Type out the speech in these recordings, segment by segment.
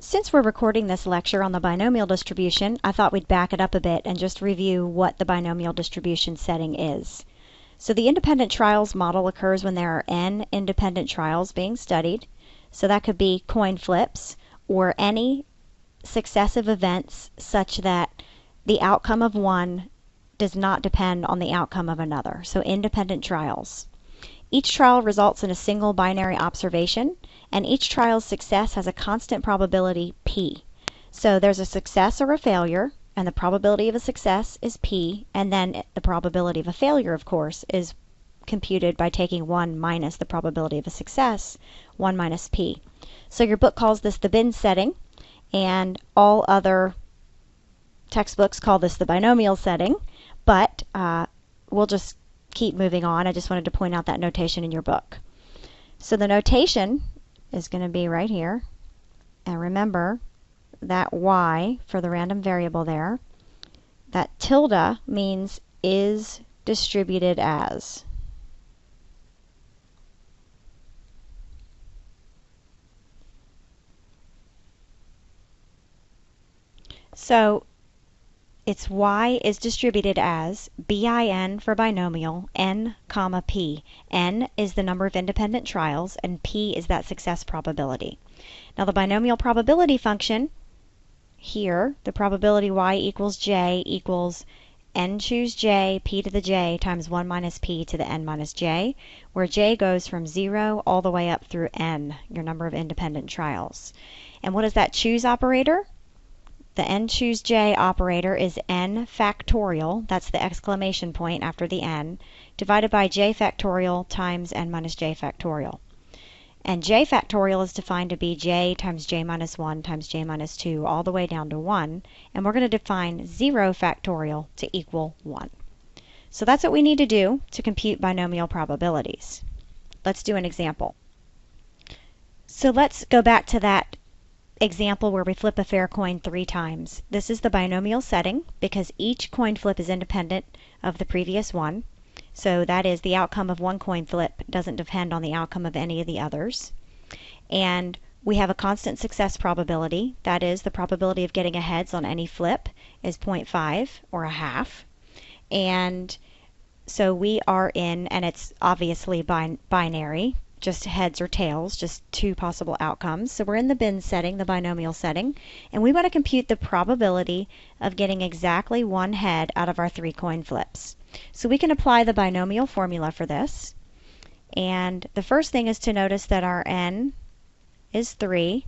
Since we're recording this lecture on the binomial distribution, I thought we'd back it up a bit and just review what the binomial distribution setting is. So the independent trials model occurs when there are n independent trials being studied. So that could be coin flips or any successive events such that the outcome of one does not depend on the outcome of another. So independent trials. Each trial results in a single binary observation, and each trial's success has a constant probability p. So there's a success or a failure, and the probability of a success is p, and then the probability of a failure, of course, is computed by taking 1 minus the probability of a success, 1 minus p. So your book calls this the bin setting, and all other textbooks call this the binomial setting, but we'll just keep moving on. I just wanted to point out that notation in your book. So the notation is going to be right here. And remember that y for the random variable there, that tilde means is distributed as. So it's y is distributed as bin for binomial, n, comma, p. N is the number of independent trials, and p is that success probability. Now the binomial probability function, here, the probability y equals j equals n choose j, p to the j, times 1 minus p to the n minus j, where j goes from 0 all the way up through n, your number of independent trials. And what is that choose operator? The n choose j operator is n factorial, that's the exclamation point after the n, divided by j factorial times n minus j factorial. And j factorial is defined to be j times j minus 1 times j minus 2 all the way down to 1. And we're going to define 0 factorial to equal 1. So that's what we need to do to compute binomial probabilities. Let's do an example. So let's go back to that example where we flip a fair coin 3 times. This is the binomial setting because each coin flip is independent of the previous one. So that is, the outcome of one coin flip doesn't depend on the outcome of any of the others. And we have a constant success probability. That is, the probability of getting a heads on any flip is 0.5 or a half. And so we are in, and it's obviously binary, just heads or tails, just two possible outcomes. So we're in the bin setting, the binomial setting, and we want to compute the probability of getting exactly one head out of our 3 coin flips. So we can apply the binomial formula for this. And the first thing is to notice that our n is 3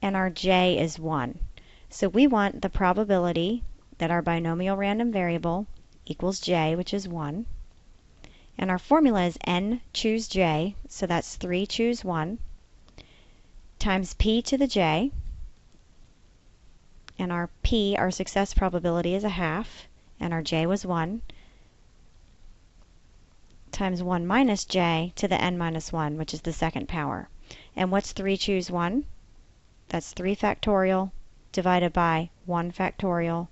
and our j is 1. So we want the probability that our binomial random variable equals j, which is 1. And our formula is n choose j, so that's 3 choose 1, times p to the j. And our p, our success probability, is a half, and our j was 1, times 1 minus j to the n minus 1, which is the second power. And what's 3 choose 1? That's 3 factorial divided by 1 factorial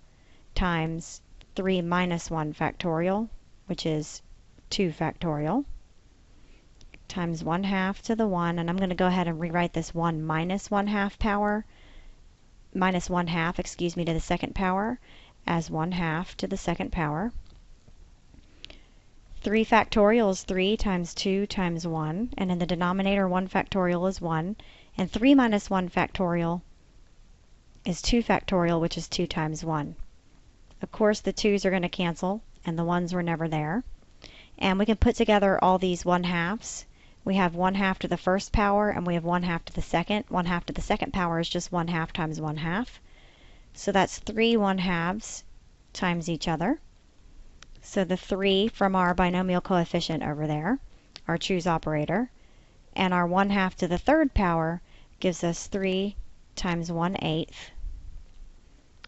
times 3 minus 1 factorial, which is 2 factorial, times 1/2 to the 1, and I'm going to go ahead and rewrite this 1 minus 1/2 power, minus 1/2, excuse me, to the second power as 1/2 to the second power. 3 factorial is 3 times 2 times 1, and in the denominator 1 factorial is 1, and 3 minus 1 factorial is 2 factorial, which is 2 times 1. Of course, the 2's are going to cancel, and the 1's were never there. And we can put together all these 1/2s. We have 1/2 to the first power, and we have 1/2 to the second. 1/2 to the second power is just 1/2 times 1/2. So that's 3 1/2s times each other. So the 3 from our binomial coefficient over there, our choose operator, and our 1/2 to the third power gives us 3 times 1/8,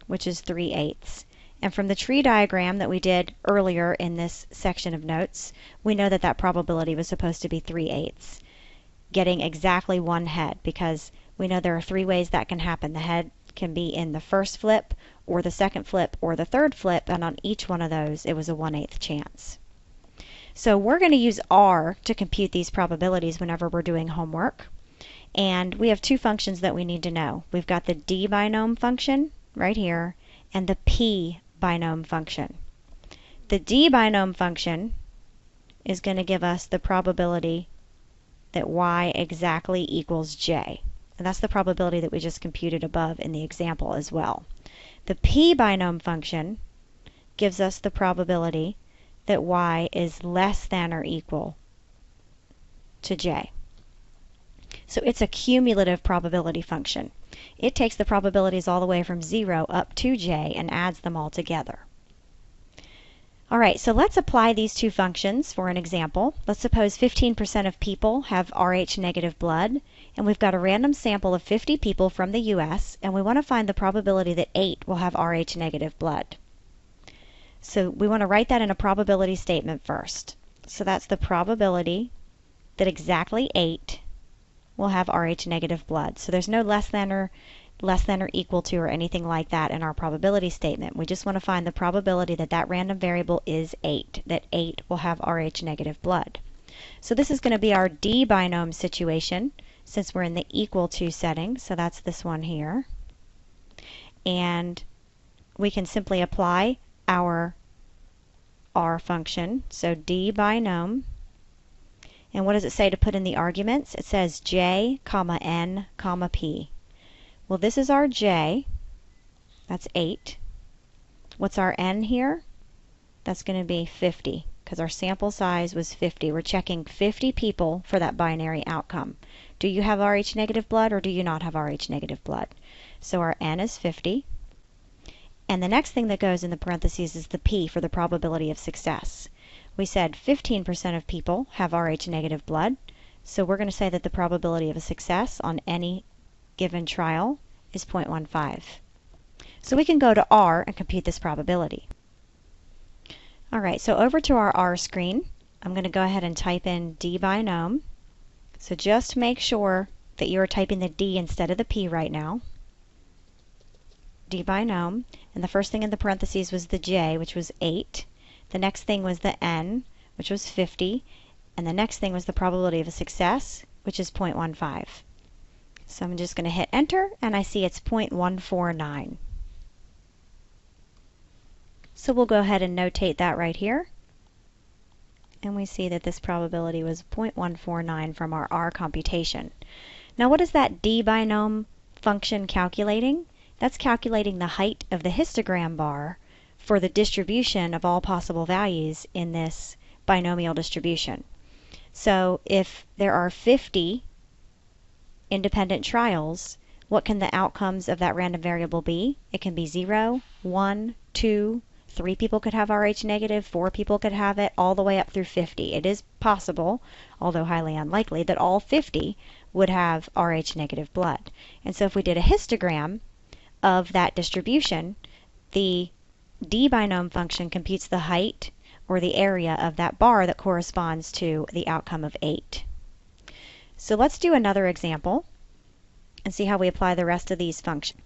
which is 3/8. And from the tree diagram that we did earlier in this section of notes, we know that that probability was supposed to be 3/8, getting exactly one head, because we know there are 3 ways that can happen. The head can be in the first flip, or the second flip, or the third flip, and on each one of those it was a 1/8 chance. So we're going to use R to compute these probabilities whenever we're doing homework. And we have two functions that we need to know. We've got the d binom function right here and the p binom function. The d binom function is going to give us the probability that y exactly equals j. And that's the probability that we just computed above in the example as well. The p binom function gives us the probability that y is less than or equal to j. So it's a cumulative probability function. It takes the probabilities all the way from 0 up to j and adds them all together. All right, so let's apply these two functions for an example. Let's suppose 15% of people have Rh negative blood, and we've got a random sample of 50 people from the US, and we want to find the probability that 8 will have Rh negative blood. So we want to write that in a probability statement first. So that's the probability that exactly 8 will have Rh negative blood. So there's no less than or equal to or anything like that in our probability statement. We just want to find the probability that that random variable is 8, that 8 will have Rh negative blood. So this is going to be our d binom situation since we're in the equal to setting. So that's this one here. And we can simply apply our r function. So d binom. And what does it say to put in the arguments? It says j, n, p. Well, this is our j. That's 8. What's our n here? That's going to be 50 because our sample size was 50. We're checking 50 people for that binary outcome. Do you have Rh negative blood or do you not have Rh negative blood? So our n is 50. And the next thing that goes in the parentheses is the p for the probability of success. We said 15% of people have Rh negative blood, so we're going to say that the probability of a success on any given trial is 0.15. So we can go to R and compute this probability. All right, so over to our R screen, I'm going to go ahead and type in d binom. So just make sure that you are typing the d instead of the p right now. D binom, and the first thing in the parentheses was the j, which was 8. The next thing was the n, which was 50, and the next thing was the probability of a success, which is 0.15. So I'm just going to hit enter, and I see it's 0.149. So we'll go ahead and notate that right here. And we see that this probability was 0.149 from our R computation. Now what is that d binom function calculating? That's calculating the height of the histogram bar for the distribution of all possible values in this binomial distribution. So if there are 50 independent trials, what can the outcomes of that random variable be? It can be 0, 1, 2, 3 people could have Rh negative, 4 people could have it, all the way up through 50. It is possible, although highly unlikely, that all 50 would have Rh negative blood. And so if we did a histogram of that distribution, the d binom function computes the height or the area of that bar that corresponds to the outcome of 8. So let's do another example and see how we apply the rest of these functions.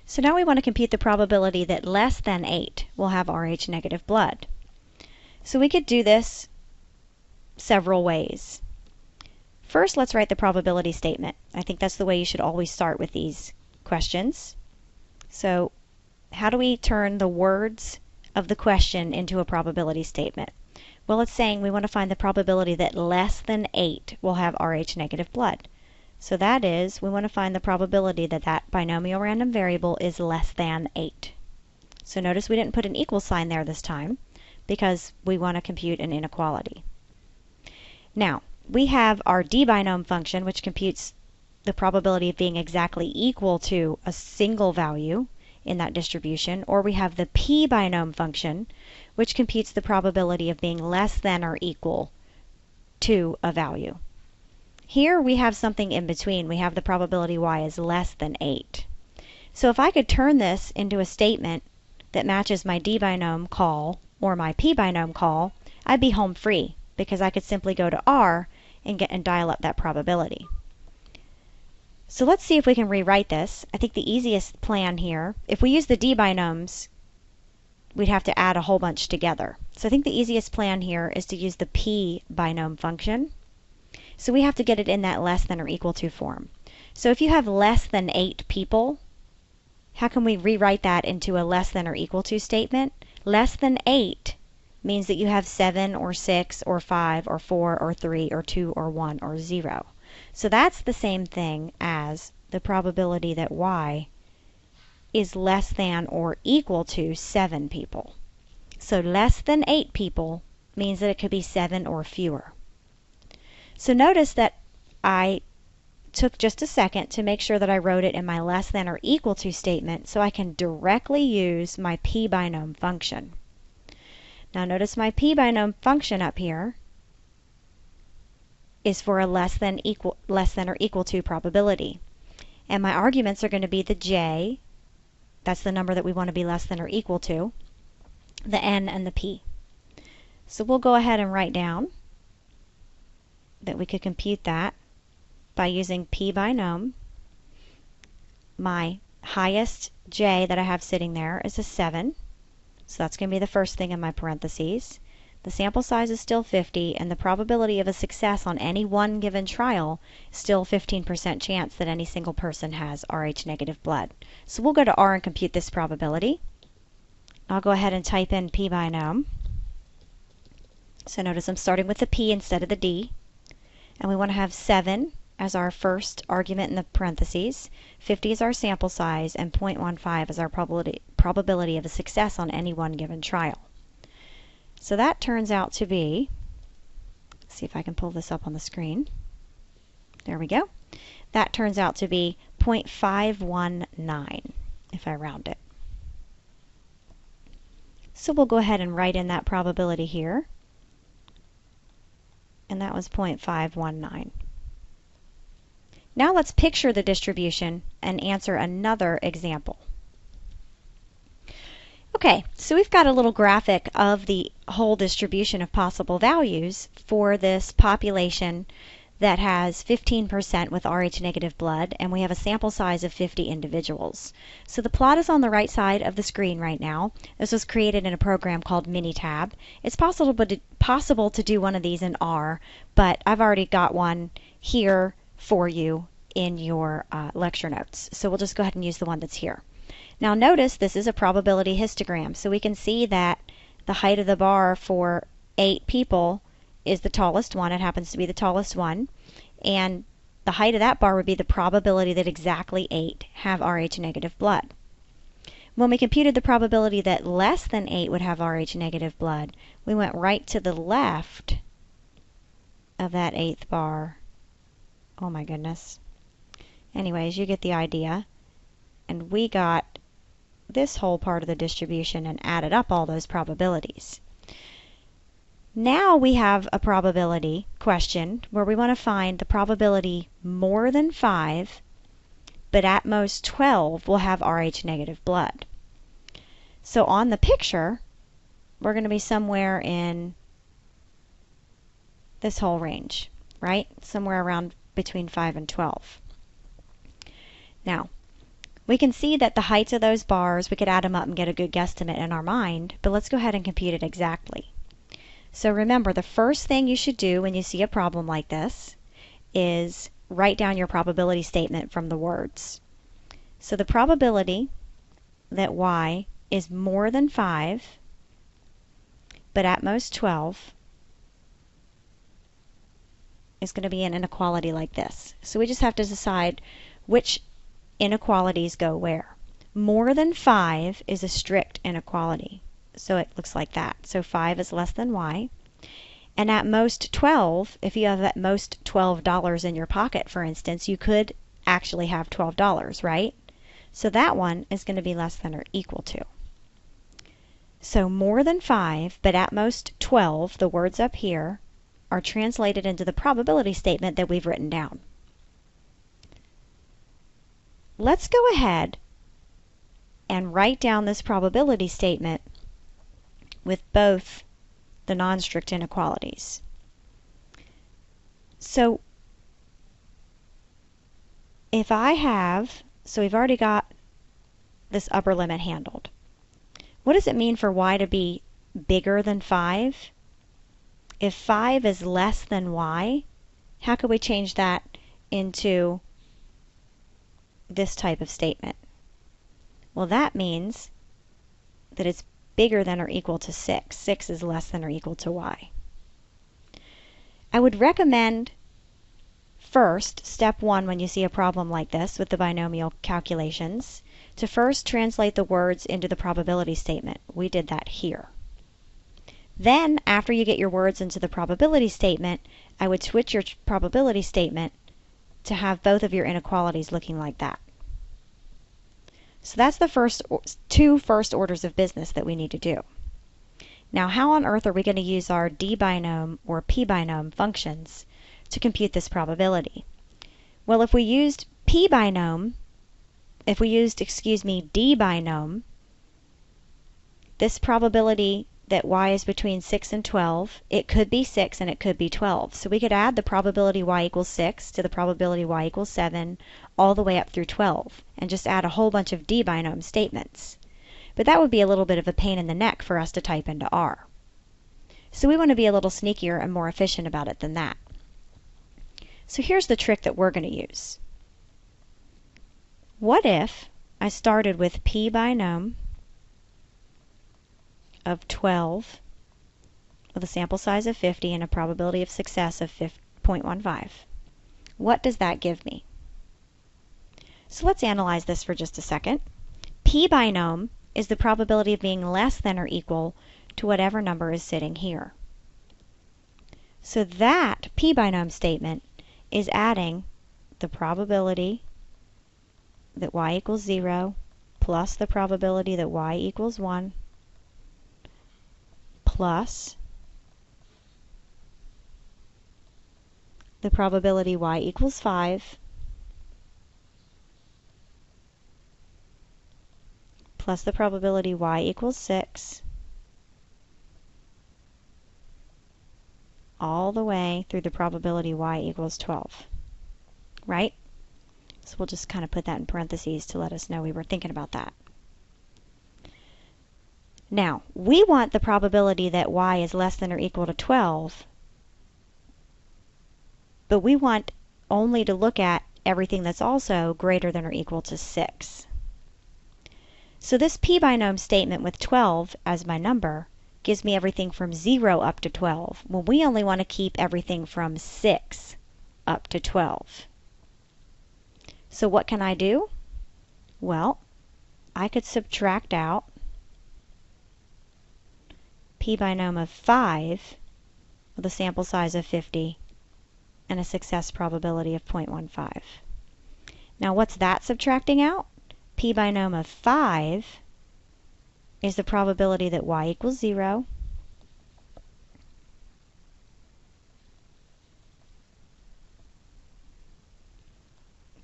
So now we want to compute the probability that less than 8 will have Rh negative blood. So we could do this several ways. First, let's write the probability statement. I think that's the way you should always start with these questions. So how do we turn the words of the question into a probability statement? Well, it's saying we want to find the probability that less than 8 will have Rh negative blood. So that is, we want to find the probability that that binomial random variable is less than 8. So notice we didn't put an equal sign there this time because we want to compute an inequality. Now, we have our d binom function, which computes the probability of being exactly equal to a single value in that distribution, or we have the p binom function, which computes the probability of being less than or equal to a value. Here we have something in between. We have the probability y is less than 8. So if I could turn this into a statement that matches my d binom call or my p binom call, I'd be home free because I could simply go to R and dial up that probability. So let's see if we can rewrite this. I think the easiest plan here, if we use the d binoms, we'd have to add a whole bunch together. So I think the easiest plan here is to use the p binom function. So we have to get it in that less than or equal to form. So if you have less than 8 people, how can we rewrite that into a less than or equal to statement? Less than 8 means that you have 7 or 6 or 5 or 4 or 3 or 2 or 1 or 0. So that's the same thing as the probability that y is less than or equal to 7 people. So less than 8 people means that it could be 7 or fewer. So notice that I took just a second to make sure that I wrote it in my less than or equal to statement so I can directly use my p-binom function. Now notice my p-binom function up here is for a less than or equal to probability. And my arguments are going to be the j, that's the number that we want to be less than or equal to, the n, and the p. So we'll go ahead and write down that we could compute that by using p-binom. My highest j that I have sitting there is a 7, so that's going to be the first thing in my parentheses. The sample size is still 50, and the probability of a success on any one given trial is still 15% chance that any single person has Rh negative blood. So we'll go to R and compute this probability. I'll go ahead and type in p-binom. So notice I'm starting with the p instead of the d, and we want to have 7 as our first argument in the parentheses, 50 is our sample size, and 0.15 is our probability of a success on any one given trial. So that turns out to be, let's see if I can pull this up on the screen. There we go. That turns out to be 0.519 if I round it. So we'll go ahead and write in that probability here, and that was 0.519. Now let's picture the distribution and answer another example. Okay, so we've got a little graphic of the whole distribution of possible values for this population that has 15% with Rh negative blood, and we have a sample size of 50 individuals. So the plot is on the right side of the screen right now. This was created in a program called Minitab. It's possible to do one of these in R, but I've already got one here for you in your lecture notes. So we'll just go ahead and use the one that's here. Now notice this is a probability histogram, so we can see that the height of the bar for 8 people is the tallest one. It happens to be the tallest one. And the height of that bar would be the probability that exactly 8 have Rh negative blood. When we computed the probability that less than 8 would have Rh negative blood, we went right to the left of that 8th bar. Oh my goodness. Anyways, you get the idea. And we got this whole part of the distribution and added up all those probabilities. Now we have a probability question where we want to find the probability more than 5, but at most 12 will have Rh negative blood. So on the picture, we're going to be somewhere in this whole range, right? Somewhere around between 5 and 12. Now, we can see that the heights of those bars, we could add them up and get a good guesstimate in our mind, but let's go ahead and compute it exactly. So remember, the first thing you should do when you see a problem like this is write down your probability statement from the words. So the probability that y is more than 5, but at most 12, is going to be an inequality like this. So we just have to decide which inequalities go where. More than 5 is a strict inequality. So it looks like that. So 5 is less than y. And at most 12, if you have at most $12 in your pocket, for instance, you could actually have $12, right? So that one is going to be less than or equal to. So more than 5, but at most 12, the words up here, are translated into the probability statement that we've written down. Let's go ahead and write down this probability statement with both the non-strict inequalities. So if I have, so we've already got this upper limit handled. What does it mean for y to be bigger than 5? If 5 is less than y, how could we change that into this type of statement? Well, that means that it's bigger than or equal to 6. 6 is less than or equal to y. I would recommend first, step 1, when you see a problem like this with the binomial calculations, to first translate the words into the probability statement. We did that here. Then, after you get your words into the probability statement, I would switch your probability statement to have both of your inequalities looking like that. So that's the two first orders of business that we need to do. Now, how on earth are we going to use our d-binom or p-binom functions to compute this probability? Well, if we used d-binom, this probability that y is between 6 and 12, it could be 6 and it could be 12. So we could add the probability y equals 6 to the probability y equals 7 all the way up through 12 and just add a whole bunch of d-binom statements. But that would be a little bit of a pain in the neck for us to type into R. So we want to be a little sneakier and more efficient about it than that. So here's the trick that we're going to use. What if I started with p-binom of 12 with a sample size of 50 and a probability of success of 0.15. What does that give me? So let's analyze this for just a second. P-binom is the probability of being less than or equal to whatever number is sitting here. So that p-binom statement is adding the probability that y equals 0 plus the probability that y equals 1 plus the probability y equals 5 plus the probability y equals 6 all the way through the probability y equals 12. Right? So we'll just kind of put that in parentheses to let us know we were thinking about that. Now, we want the probability that y is less than or equal to 12, but we want only to look at everything that's also greater than or equal to 6. So this p-binom statement with 12 as my number gives me everything from 0 up to 12, when we only want to keep everything from 6 up to 12. So what can I do? Well, I could subtract out p-binom of 5 with a sample size of 50 and a success probability of 0.15. Now what's that subtracting out? P-binom of 5 is the probability that y equals 0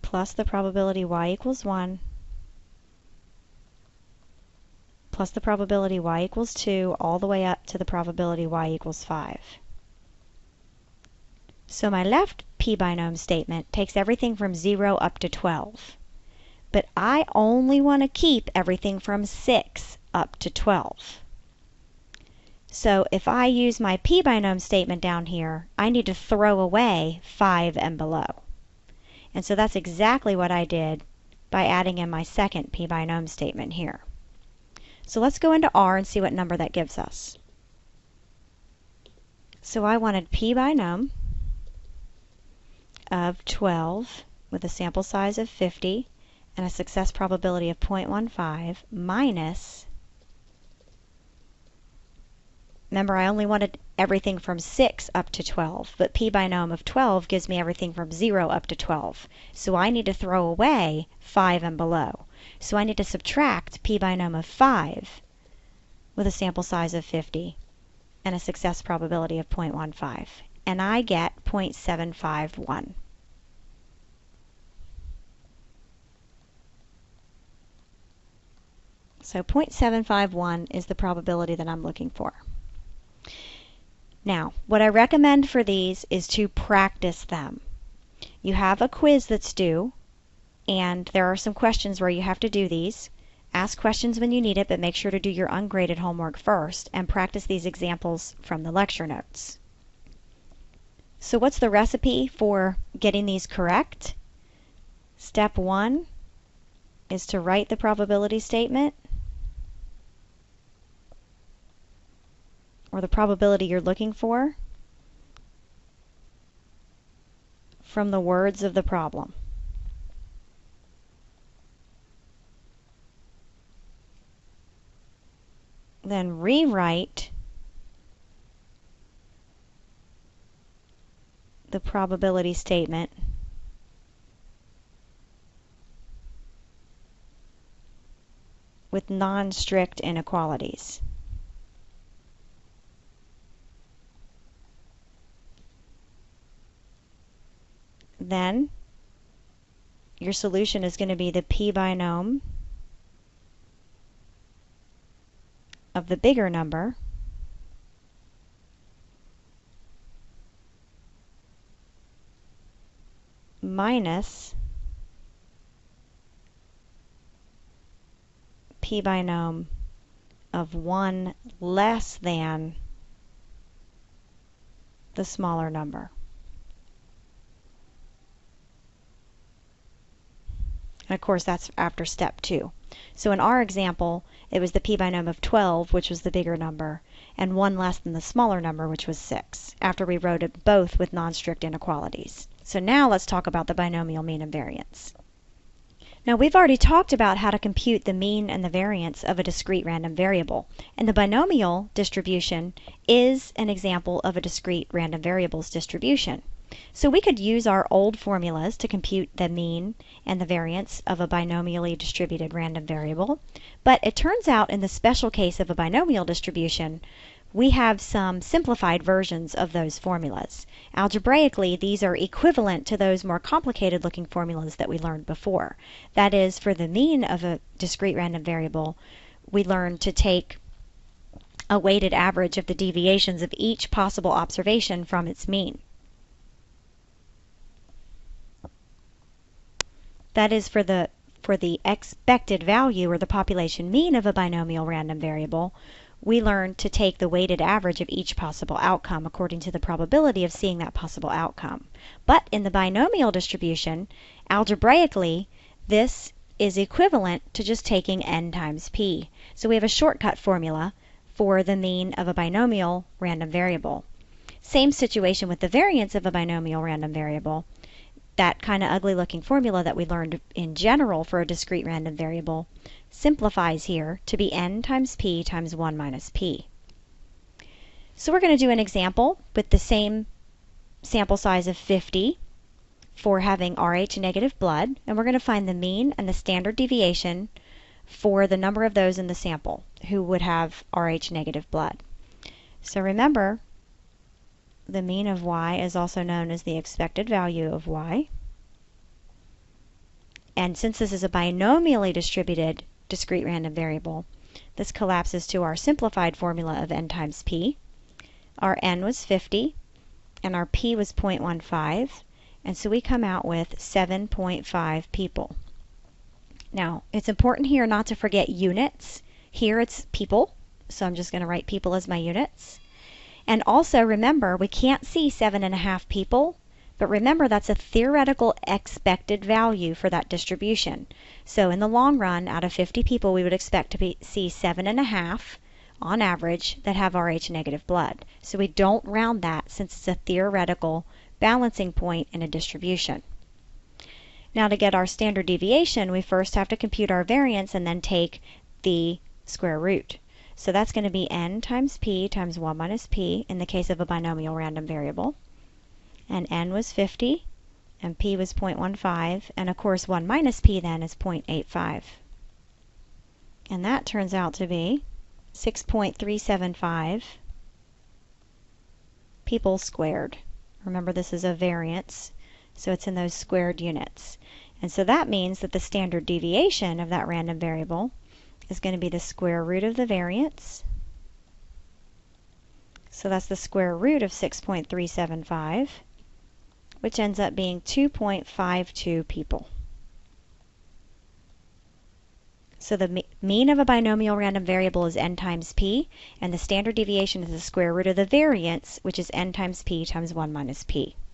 plus the probability y equals 1 plus the probability y equals 2 all the way up to the probability y equals 5. So my left p-binom statement takes everything from 0 up to 12. But I only want to keep everything from 6 up to 12. So if I use my p-binom statement down here, I need to throw away 5 and below. And so that's exactly what I did by adding in my second p-binom statement here. So let's go into R and see what number that gives us. So I wanted p-binom of 12 with a sample size of 50 and a success probability of 0.15 minus, remember I only wanted everything from 6 up to 12, but p-binom of 12 gives me everything from 0 up to 12. So I need to throw away 5 and below. So I need to subtract p-binom of 5 with a sample size of 50 and a success probability of 0.15. And I get 0.751. So 0.751 is the probability that I'm looking for. Now, what I recommend for these is to practice them. You have a quiz that's due, and there are some questions where you have to do these. Ask questions when you need it, but make sure to do your ungraded homework first and practice these examples from the lecture notes. So what's the recipe for getting these correct? Step 1 is to write the probability statement, or the probability you're looking for, from the words of the problem. Then rewrite the probability statement with non-strict inequalities. Then your solution is going to be the p-binom of the bigger number minus p-binom of 1 less than the smaller number. And of course, that's after step 2. So in our example, it was the p-binom of 12, which was the bigger number, and 1 less than the smaller number, which was 6, after we wrote it both with non-strict inequalities. So now let's talk about the binomial mean and variance. Now we've already talked about how to compute the mean and the variance of a discrete random variable, and the binomial distribution is an example of a discrete random variables distribution. So we could use our old formulas to compute the mean and the variance of a binomially distributed random variable, but it turns out in the special case of a binomial distribution, we have some simplified versions of those formulas. Algebraically, these are equivalent to those more complicated looking formulas that we learned before. That is, for the mean of a discrete random variable, we learned to take a weighted average of the deviations of each possible observation from its mean. That is, for the expected value, or the population mean of a binomial random variable, we learned to take the weighted average of each possible outcome according to the probability of seeing that possible outcome. But in the binomial distribution, algebraically, this is equivalent to just taking n times p. So we have a shortcut formula for the mean of a binomial random variable. Same situation with the variance of a binomial random variable. That kind of ugly looking formula that we learned in general for a discrete random variable simplifies here to be n times p times 1 minus p. So we're going to do an example with the same sample size of 50 for having Rh negative blood, and we're going to find the mean and the standard deviation for the number of those in the sample who would have Rh negative blood. So remember, the mean of y is also known as the expected value of y. And since this is a binomially distributed discrete random variable, this collapses to our simplified formula of n times p. Our n was 50, and our p was 0.15, and so we come out with 7.5 people. Now, it's important here not to forget units. Here it's people, so I'm just going to write people as my units. And also remember, we can't see 7.5 people, but remember that's a theoretical expected value for that distribution. So in the long run, out of 50 people, we would expect to see 7.5 on average that have Rh negative blood. So we don't round that since it's a theoretical balancing point in a distribution. Now to get our standard deviation, we first have to compute our variance and then take the square root. So that's going to be n times p times 1 minus p in the case of a binomial random variable. And n was 50, and p was 0.15, and of course 1 minus p then is 0.85. And that turns out to be 6.375 people squared. Remember, this is a variance, so it's in those squared units. And so that means that the standard deviation of that random variable is going to be the square root of the variance. So that's the square root of 6.375, which ends up being 2.52 people. So the mean of a binomial random variable is n times p, and the standard deviation is the square root of the variance, which is n times p times 1 minus p.